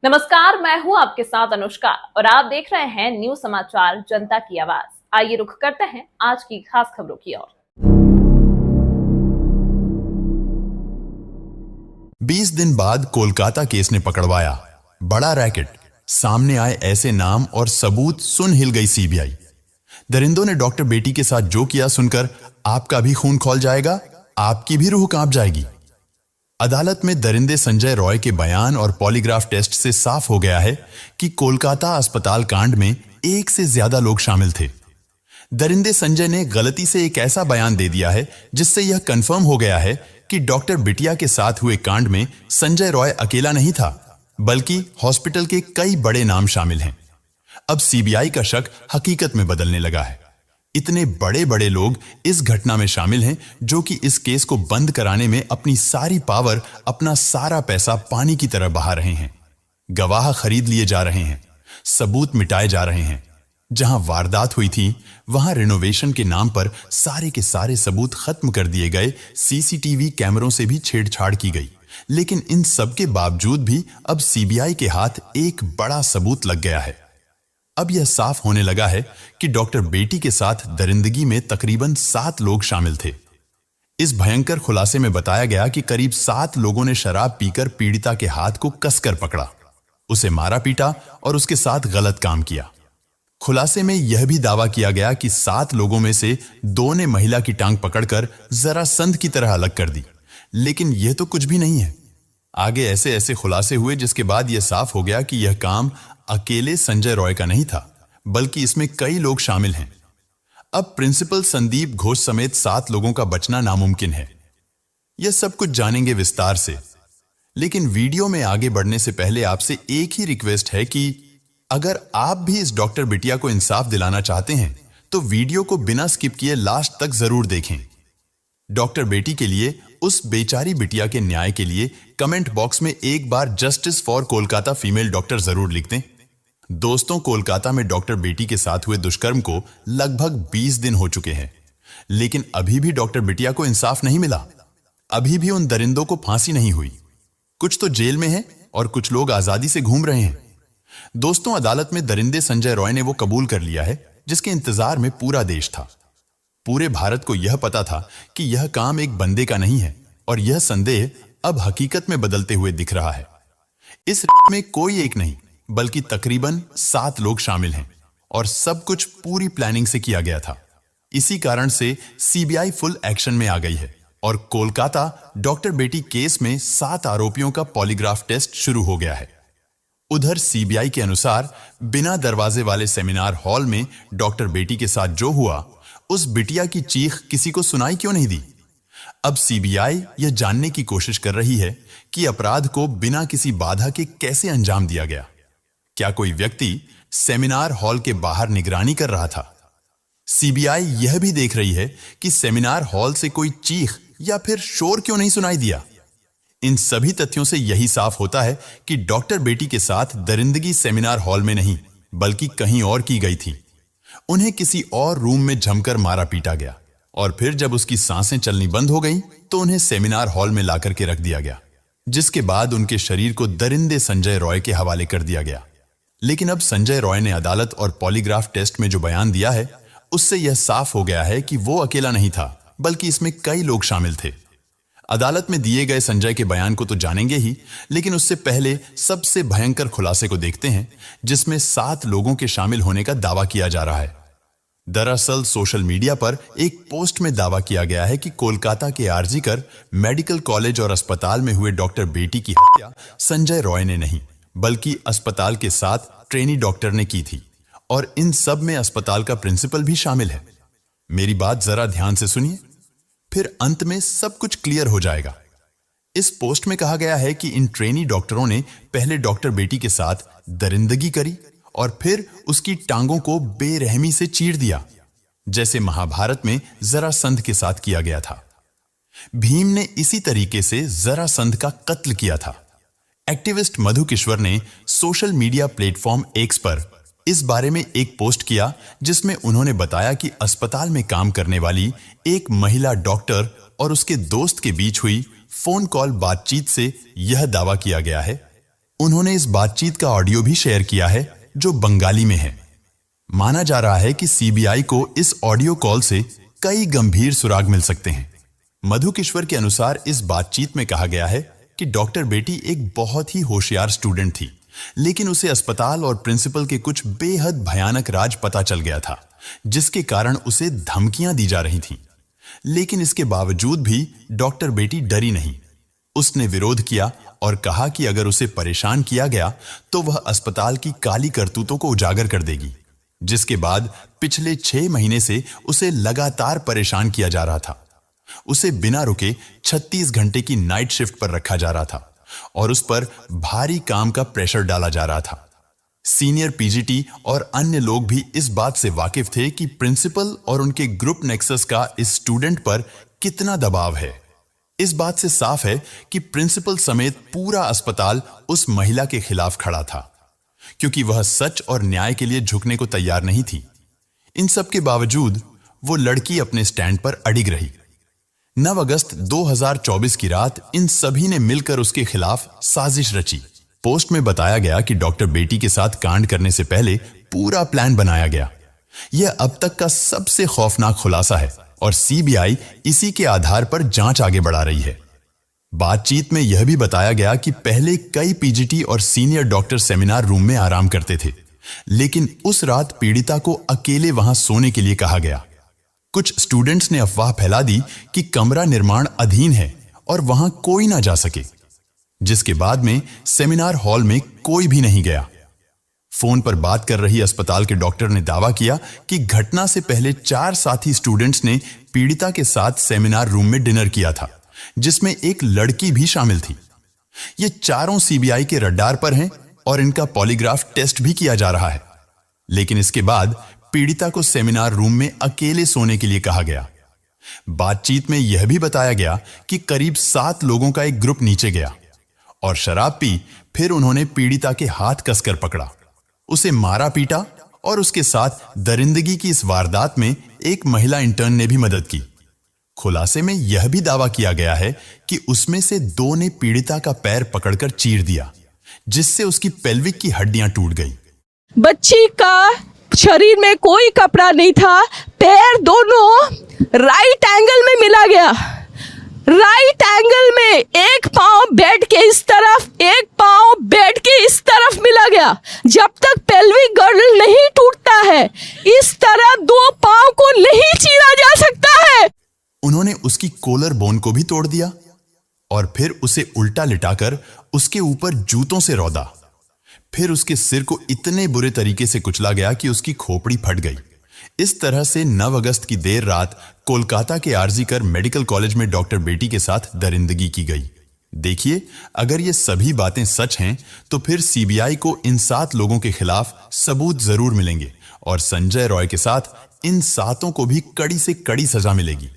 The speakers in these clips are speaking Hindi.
नमस्कार, मैं हूं आपके साथ अनुष्का और आप देख रहे हैं न्यूज समाचार जनता की आवाज। आइए रुख करते हैं आज की खास खबरों की ओर। 20 दिन बाद कोलकाता केस ने पकड़वाया बड़ा रैकेट। सामने आए ऐसे नाम और सबूत सुन हिल गई सीबीआई। दरिंदों ने डॉक्टर बेटी के साथ जो किया सुनकर आपका भी खून खौल जाएगा, आपकी भी रूह कांप जाएगी। अदालत में दरिंदे संजय रॉय के बयान और पॉलीग्राफ टेस्ट से साफ हो गया है कि कोलकाता अस्पताल कांड में एक से ज्यादा लोग शामिल थे। दरिंदे संजय ने गलती से एक ऐसा बयान दे दिया है जिससे यह कंफर्म हो गया है कि डॉक्टर बिटिया के साथ हुए कांड में संजय रॉय अकेला नहीं था, बल्कि हॉस्पिटल के कई बड़े नाम शामिल हैं। अब सीबीआई का शक हकीकत में बदलने लगा है। इतने बड़े बड़े लोग इस घटना में शामिल हैं जो कि इस केस को बंद कराने में अपनी सारी पावर, अपना सारा पैसा पानी की तरह बहा रहे हैं। गवाह खरीद लिए जा रहे हैं, सबूत मिटाए जा रहे हैं। जहां वारदात हुई थी वहां रिनोवेशन के नाम पर सारे के सारे सबूत खत्म कर दिए गए। सीसीटीवी कैमरों से भी छेड़छाड़ की गई, लेकिन इन सब के बावजूद भी अब सीबीआई के हाथ एक बड़ा सबूत लग गया है। अब यह साफ होने लगा है कि डॉक्टर बेटी के साथ दरिंदगी में तकरीबन 7 लोग शामिल थे। इस भयंकर खुलासे में बताया गया कि करीब 7 लोगों ने शराब पीकर पीड़िता के हाथ को कसकर पकड़ा, उसे मारा पीटा और उसके साथ गलत काम किया। खुलासे में यह भी दावा किया गया कि 7 लोगों में से 2 ने महिला की टांग पकड़कर जरा संध की तरह अलग कर दी, लेकिन यह तो कुछ भी नहीं है। आगे ऐसे ऐसे खुलासे हुए जिसके बाद यह साफ हो गया कि यह काम अकेले संजय रॉय का नहीं था, बल्कि इसमें कई लोग शामिल हैं। अब प्रिंसिपल संदीप घोष समेत 7 लोगों का बचना नामुमकिन है। यह सब कुछ जानेंगे विस्तार से, लेकिन वीडियो में आगे बढ़ने से पहले आपसे एक ही रिक्वेस्ट है कि अगर आप भी इस डॉक्टर बिटिया को इंसाफ दिलाना चाहते हैं तो वीडियो को बिना स्किप किए लास्ट तक जरूर देखें। डॉक्टर बेटी के लिए, उस बेचारी बिटिया के न्याय के लिए कमेंट बॉक्स में एक बार justice for Kolkata female doctor जरूर लिख दें। दोस्तों, कोलकाता में डॉक्टर बेटी के साथ हुए दुष्कर्म को लगभग 20 दिन हो चुके हैं, लेकिन अभी भी डॉक्टर बिटिया को इंसाफ नहीं मिला। अभी भी उन दरिंदों को फांसी नहीं हुई। कुछ तो जेल में हैं और कुछ लोग आजादी से घूम रहे हैं। दोस्तों, अदालत में दरिंदे संजय रॉय ने वो कबूल कर लिया है जिसके इंतजार में पूरा देश था। पूरे भारत को यह पता था कि यह काम एक बंदे का नहीं है, और यह संदेह अब हकीकत में बदलते हुए दिख रहा है। इस में कोई एक नहीं, बल्कि तकरीबन 7 लोग शामिल हैं, और सब कुछ पूरी प्लानिंग से किया गया था। इसी कारण से सीबीआई फुल एक्शन में आ गई है और कोलकाता डॉक्टर बेटी केस में 7 आरोपियों का पॉलीग्राफ टेस्ट शुरू हो गया है। उधर सीबीआई के अनुसार बिना दरवाजे वाले सेमिनार हॉल में डॉक्टर बेटी के साथ जो हुआ, उस बिटिया की चीख किसी को सुनाई क्यों नहीं दी। अब सीबीआई यह जानने की कोशिश कर रही है कि अपराध को बिना किसी बाधा के कैसे अंजाम दिया गया। क्या कोई व्यक्ति सेमिनार हॉल के बाहर निगरानी कर रहा था? सीबीआई यह भी देख रही है कि सेमिनार हॉल से कोई चीख या फिर शोर क्यों नहीं सुनाई दिया। इन सभी तथ्यों से यही साफ होता है कि डॉक्टर बेटी के साथ दरिंदगी सेमिनार हॉल में नहीं, बल्कि कहीं और की गई थी। उन्हें किसी और रूम में जमकर मारा पीटा गया, और फिर जब उसकी सांसें चलनी बंद हो गईं, तो उन्हें सेमिनार हॉल में लाकर के रख दिया गया, जिसके बाद उनके शरीर को दरिंदे संजय रॉय के हवाले कर दिया गया। लेकिन अब संजय रॉय ने अदालत और पॉलीग्राफ टेस्ट में जो बयान दिया है, उससे यह साफ हो गया है कि वो अकेला नहीं था, बल्कि इसमें कई लोग शामिल थे। अदालत में दिए गए संजय के बयान को तो जानेंगे ही, लेकिन उससे पहले सबसे भयंकर खुलासे को देखते हैं, जिसमें 7 लोगों के शामिल होने का दावा किया जा रहा है। दरअसल सोशल मीडिया पर एक पोस्ट में दावा किया गया है कि कोलकाता के आरजीकर मेडिकल कॉलेज और अस्पताल में हुए डॉक्टर बेटी की हत्या संजय रॉय ने नहीं, बल्कि अस्पताल के साथ ट्रेनी डॉक्टर ने की थी, और इन सब में अस्पताल का प्रिंसिपल भी शामिल है। मेरी बात जरा ध्यान से सुनिए, फिर अंत में सब कुछ क्लियर हो जाएगा। इस पोस्ट में कहा गया है कि इन ट्रेनी डॉक्टरों ने पहले डॉक्टर बेटी के साथ दरिंदगी करी और फिर उसकी टांगों को बेरहमी से चीर दिया, जैसे महाभारत में जरासंध के साथ किया गया था। भीम ने इसी तरीके से जरासंध का कत्ल किया था। एक्टिविस्ट मधु किश्वर ने सोशल मीडिया प्लेटफॉर्म एक्स पर इस बारे में एक पोस्ट किया, जिसमें उन्होंने बताया कि अस्पताल में काम करने वाली एक महिला डॉक्टर और उसके दोस्त के बीच हुई फोन कॉल बातचीत से यह दावा किया गया है उन्होंने इस बातचीत का ऑडियो भी शेयर किया है जो बंगाली में है। माना जा रहा है कि सीबीआई को इस ऑडियो कॉल से कई गंभीर सुराग मिल सकते हैं। मधु किश्वर के अनुसार इस बातचीत में कहा गया है कि डॉक्टर बेटी एक बहुत ही होशियार स्टूडेंट थी, लेकिन उसे अस्पताल और प्रिंसिपल के कुछ बेहद भयानक राज पता चल गया था, जिसके कारण उसे धमकियां दी जा रही थीं। लेकिन इसके बावजूद भी डॉक्टर बेटी डरी नहीं। उसने विरोध किया और कहा कि अगर उसे परेशान किया गया तो वह अस्पताल की काली करतूतों को उजागर कर देगी, जिसके बाद पिछले 6 महीने से उसे लगातार परेशान किया जा रहा था। उसे बिना रुके 36 घंटे की नाइट शिफ्ट पर रखा जा रहा था और उस पर भारी काम का प्रेशर डाला जा रहा था। सीनियर पीजीटी और अन्य लोग भी इस बात से वाकिफ थे कि प्रिंसिपल और उनके ग्रुप नेक्सस का इस स्टूडेंट पर कितना दबाव है। इस बात से साफ है कि प्रिंसिपल समेत पूरा अस्पताल उस महिला के खिलाफ खड़ा था, क्योंकि वह सच और न्याय के लिए झुकने को तैयार नहीं थी। इन सब के बावजूद वो लड़की अपने स्टैंड पर अडिग रही। 9 अगस्त 2024 की रात इन सभी ने मिलकर उसके खिलाफ साजिश रची। पोस्ट में बताया गया कि डॉक्टर बेटी के साथ कांड करने से पहले पूरा प्लान बनाया गया। यह अब तक का सबसे खौफनाक खुलासा है और सीबीआई इसी के आधार पर जांच आगे बढ़ा रही है। बातचीत में यह भी बताया गया कि पहले कई पीजीटी और सीनियर डॉक्टर सेमिनार रूम में आराम करते थे, लेकिन उस रात पीड़िता को अकेले वहां सोने के लिए कहा गया। कुछ स्टूडेंट्स ने अफवाह फैला दी कि कमरा निर्माण अधीन है और वहां कोई ना जा सके, जिसके बाद में सेमिनार हॉल में कोई भी नहीं गया। फोन पर बात कर रही अस्पताल के डॉक्टर ने दावा किया कि घटना से पहले 4 साथी स्टूडेंट्स ने पीड़िता के साथ सेमिनार रूम में डिनर किया था, जिसमें एक लड़की भी शामिल थी। ये चारों सीबीआई के रडार पर हैं और इनका पॉलीग्राफ टेस्ट भी किया जा रहा है। लेकिन इसके बाद पीड़िता को सेमिनार रूम में अकेले सोने के लिए कहा गया। बातचीत में यह भी बताया गया कि करीब 7 लोगों का एक ग्रुप नीचे गया और शराब पी। फिर उन्होंने पीड़िता के हाथ कसकर पकड़ा, उसे मारा पीटा और उसके साथ दरिंदगी की इस वारदात में एक महिला इंटर्न ने भी मदद की। खुलासे में यह भी दावा किया गया है कि उसमें से 2 ने पीड़िता का पैर पकड़कर चीर दिया, जिससे उसकी पेल्विक की हड्डियां टूट गई। बच्ची का शरीर में कोई कपड़ा नहीं था, पैर दोनों राइट एंगल में मिला गया। राइट एंगल में एक पांव बेड के इस तरफ, एक पांव बेड के इस तरफ मिला गया। जब तक पेल्विक गर्डल नहीं टूटता है, इस तरह 2 पांव को नहीं चीरा जा सकता है। उन्होंने उसकी कोलर बोन को भी तोड़ दिया और फिर उसे उल्टा लिटाकर उसके ऊपर जूतों से रौंदा। फिर उसके सिर को इतने बुरे तरीके से कुचला गया कि उसकी खोपड़ी फट गई। इस तरह से 9 अगस्त की देर रात कोलकाता के आरजीकर मेडिकल कॉलेज में डॉक्टर बेटी के साथ दरिंदगी की गई। देखिए, अगर ये सभी बातें सच हैं तो फिर सीबीआई को इन 7 लोगों के खिलाफ सबूत जरूर मिलेंगे और संजय रॉय के साथ इन 7 को भी कड़ी से कड़ी सजा मिलेगी।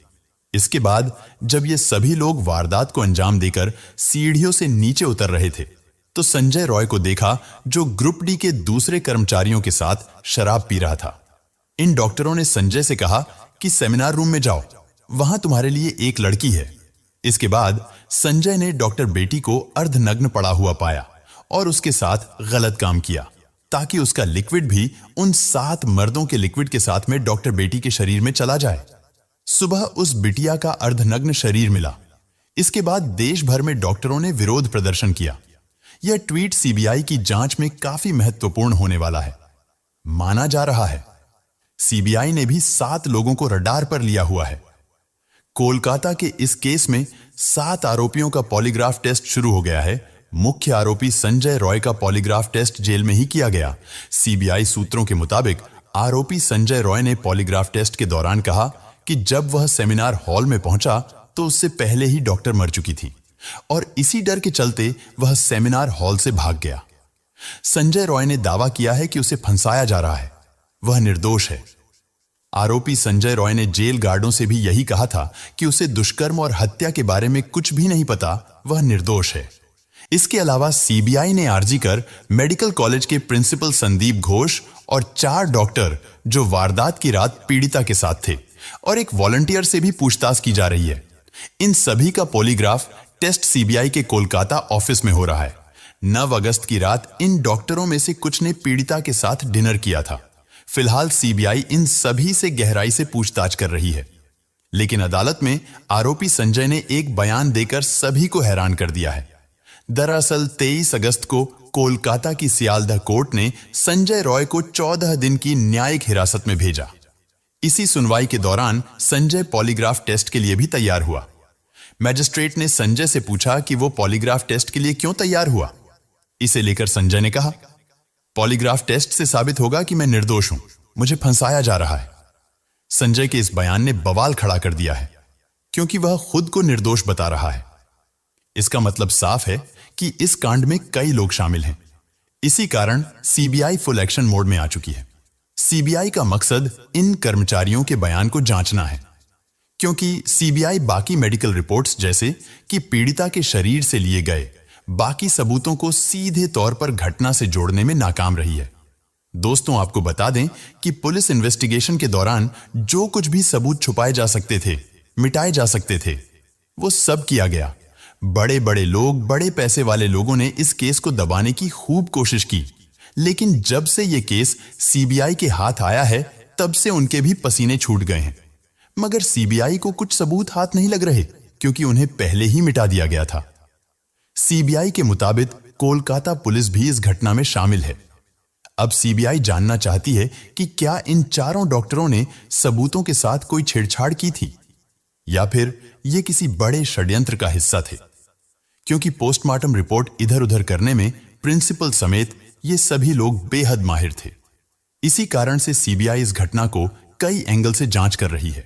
इसके बाद जब ये सभी लोग वारदात को अंजाम देकर सीढ़ियों से नीचे उतर रहे थे तो संजय रॉय को देखा, जो ग्रुप डी के दूसरे कर्मचारियों के साथ शराब पी रहा था। इन डॉक्टरों ने संजय से कहा कि सेमिनार रूम में जाओ, वहां तुम्हारे लिए एक लड़की है। इसके बाद संजय ने डॉक्टर बेटी को अर्धनग्न पड़ा हुआ पाया और उसके साथ गलत काम किया, ताकि उसका लिक्विड भी उन 7 मर्दों के लिक्विड के साथ में डॉक्टर बेटी के शरीर में चला जाए। सुबह उस बिटिया का अर्धनग्न शरीर मिला। इसके बाद देश भर में डॉक्टरों ने विरोध प्रदर्शन किया। यह ट्वीट सीबीआई की जांच में काफी महत्वपूर्ण होने वाला है। माना जा रहा है सीबीआई ने भी 7 लोगों को रडार पर लिया हुआ है। कोलकाता के इस केस में 7 आरोपियों का पॉलीग्राफ टेस्ट शुरू हो गया है। मुख्य आरोपी संजय रॉय का पॉलीग्राफ टेस्ट जेल में ही किया गया। सीबीआई सूत्रों के मुताबिक आरोपी संजय रॉय ने पॉलीग्राफ टेस्ट के दौरान कहा कि जब वह सेमिनार हॉल में पहुंचा तो उससे पहले ही डॉक्टर मर चुकी थी और इसी डर के चलते वह सेमिनार हॉल से भाग गया। संजय रॉय ने दावा किया है कि उसे फंसाया जा रहा है, वह निर्दोष है। आरोपी संजय रॉय ने जेल गार्डों से भी यही कहा था कि उसे दुष्कर्म और हत्या के बारे में कुछ भी नहीं पता, वह निर्दोष है। इसके अलावा सीबीआई ने आरजी कर मेडिकल कॉलेज के प्रिंसिपल संदीप घोष और 4 डॉक्टर जो वारदात की रात पीड़िता के साथ थे और एक वॉलंटियर से भी पूछताछ की जा रही है। इन सभी का पॉलीग्राफ टेस्ट सीबीआई के कोलकाता ऑफिस में हो रहा है। 9 अगस्त की रात इन डॉक्टरों में से कुछ ने पीड़िता के साथ डिनर किया था। फिलहाल सीबीआई इन सभी से गहराई से पूछताछ कर रही है, लेकिन अदालत में आरोपी संजय ने एक बयान देकर सभी को हैरान कर दिया है। दरअसल 23 अगस्त को कोलकाता की सियालदह कोर्ट ने संजय रॉय को 14 दिन की न्यायिक हिरासत में भेजा। इसी सुनवाई के दौरान संजय पॉलीग्राफ टेस्ट के लिए भी तैयार हुआ। मैजिस्ट्रेट ने संजय से पूछा कि वो पॉलीग्राफ टेस्ट के लिए क्यों तैयार हुआ। इसे लेकर संजय ने कहा, पॉलीग्राफ टेस्ट से साबित होगा कि मैं निर्दोष हूं, मुझे फंसाया जा रहा है। संजय के इस बयान ने बवाल खड़ा कर दिया है, क्योंकि वह खुद को निर्दोष बता रहा है। इसका मतलब साफ है कि इस कांड में कई लोग शामिल हैं। इसी कारण सीबीआई फुल एक्शन मोड में आ चुकी है। सीबीआई का मकसद इन कर्मचारियों के बयान को जांचना है, क्योंकि सीबीआई बाकी मेडिकल रिपोर्ट्स जैसे कि पीड़िता के शरीर से लिए गए बाकी सबूतों को सीधे तौर पर घटना से जोड़ने में नाकाम रही है। दोस्तों, आपको बता दें कि पुलिस इन्वेस्टिगेशन के दौरान जो कुछ भी सबूत छुपाए जा सकते थे, मिटाए जा सकते थे, वो सब किया गया। बड़े बड़े लोग, बड़े पैसे वाले लोगों ने इस केस को दबाने की खूब कोशिश की, लेकिन जब से यह केस सीबीआई के हाथ आया है, तब से उनके भी पसीने छूट गए हैं। मगर सीबीआई को कुछ सबूत हाथ नहीं लग रहे, क्योंकि उन्हें पहले ही मिटा दिया गया था। सीबीआई के मुताबिक कोलकाता पुलिस भी इस घटना में शामिल है। अब सीबीआई जानना चाहती है कि क्या इन चारों डॉक्टरों ने सबूतों के साथ कोई छेड़छाड़ की थी, या फिर ये किसी बड़े षड्यंत्र का हिस्सा थे, क्योंकि पोस्टमार्टम रिपोर्ट इधर उधर करने में प्रिंसिपल समेत ये सभी लोग बेहद माहिर थे। इसी कारण से सीबीआई इस घटना को कई एंगल से जांच कर रही है।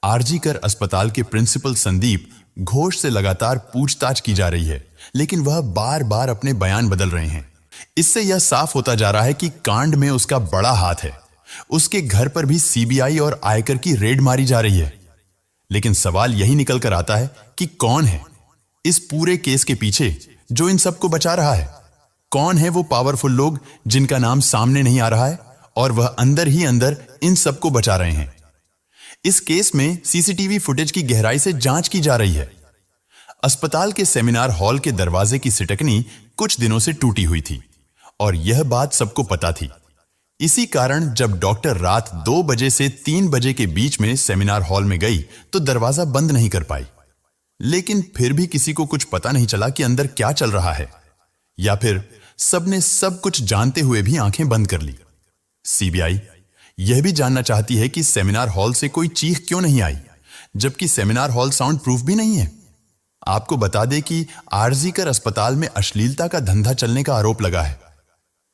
आरजी कर अस्पताल के प्रिंसिपल संदीप घोष से लगातार पूछताछ की जा रही है, लेकिन वह बार बार अपने बयान बदल रहे हैं। इससे यह साफ होता जा रहा है कि कांड में उसका बड़ा हाथ है। उसके घर पर भी सीबीआई और आयकर की रेड मारी जा रही है। लेकिन सवाल यही निकल कर आता है कि कौन है इस पूरे केस के पीछे जो इन सबको बचा रहा है? कौन है वो पावरफुल लोग जिनका नाम सामने नहीं आ रहा है और वह अंदर ही अंदर इन सबको बचा रहे हैं? इस केस में सीसीटीवी फुटेज की गहराई से जांच की जा रही है। अस्पताल के सेमिनार हॉल के दरवाजे की सिटकनी कुछ दिनों से टूटी हुई थी और यह बात सबको पता थी। इसी कारण जब डॉक्टर रात 2 बजे से 3 बजे के बीच में सेमिनार हॉल में गई तो दरवाजा बंद नहीं कर पाई। लेकिन फिर भी किसी को कुछ पता नहीं चला कि अंदर क्या चल रहा है, या फिर सबने सब कुछ जानते हुए भी आंखें बंद कर ली। सीबीआई यह भी जानना चाहती है कि सेमिनार हॉल से कोई चीख क्यों नहीं आई, जबकि सेमिनार हॉल साउंड प्रूफ भी नहीं है। आपको बता दें कि आरजी कर अस्पताल में अश्लीलता का धंधा चलने का आरोप लगा है।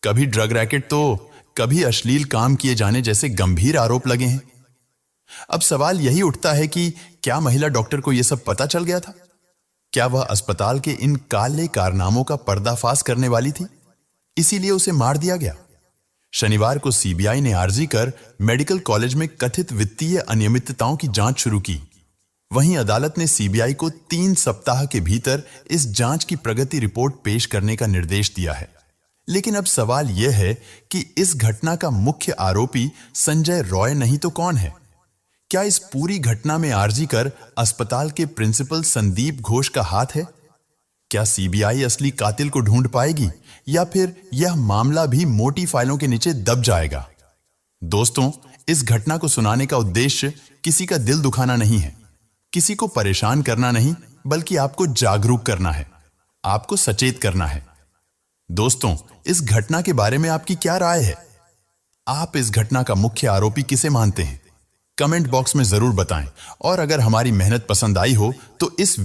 कभी ड्रग रैकेट तो कभी अश्लील काम किए जाने जैसे गंभीर आरोप लगे हैं। अब सवाल यही उठता है कि क्या महिला डॉक्टर को यह सब पता चल गया था? क्या वह अस्पताल के इन काले कारनामों का पर्दाफाश करने वाली थी, इसीलिए उसे मार दिया गया? शनिवार को सीबीआई ने आरजी कर मेडिकल कॉलेज में कथित वित्तीय अनियमितताओं की जांच शुरू की। वहीं अदालत ने सीबीआई को 3 सप्ताह के भीतर इस जांच की प्रगति रिपोर्ट पेश करने का निर्देश दिया है। लेकिन अब सवाल यह है कि इस घटना का मुख्य आरोपी संजय रॉय नहीं तो कौन है? क्या इस पूरी घटना में आरजी कर अस्पताल के प्रिंसिपल संदीप घोष का हाथ है? क्या सीबीआई असली कातिल को ढूंढ पाएगी, या फिर यह मामला भी मोटी फाइलों के नीचे दब जाएगा? दोस्तों, इस घटना को सुनाने का उद्देश्य किसी का दिल दुखाना नहीं है, किसी को परेशान करना नहीं, बल्कि आपको जागरूक करना है, आपको सचेत करना है। दोस्तों, इस घटना के बारे में आपकी क्या राय है? आप इस घटना का मुख्य आरोपी किसे मानते हैं? कमेंट बॉक्स में जरूर बताएं। और अगर हमारी मेहनत पसंद आई हो तो इस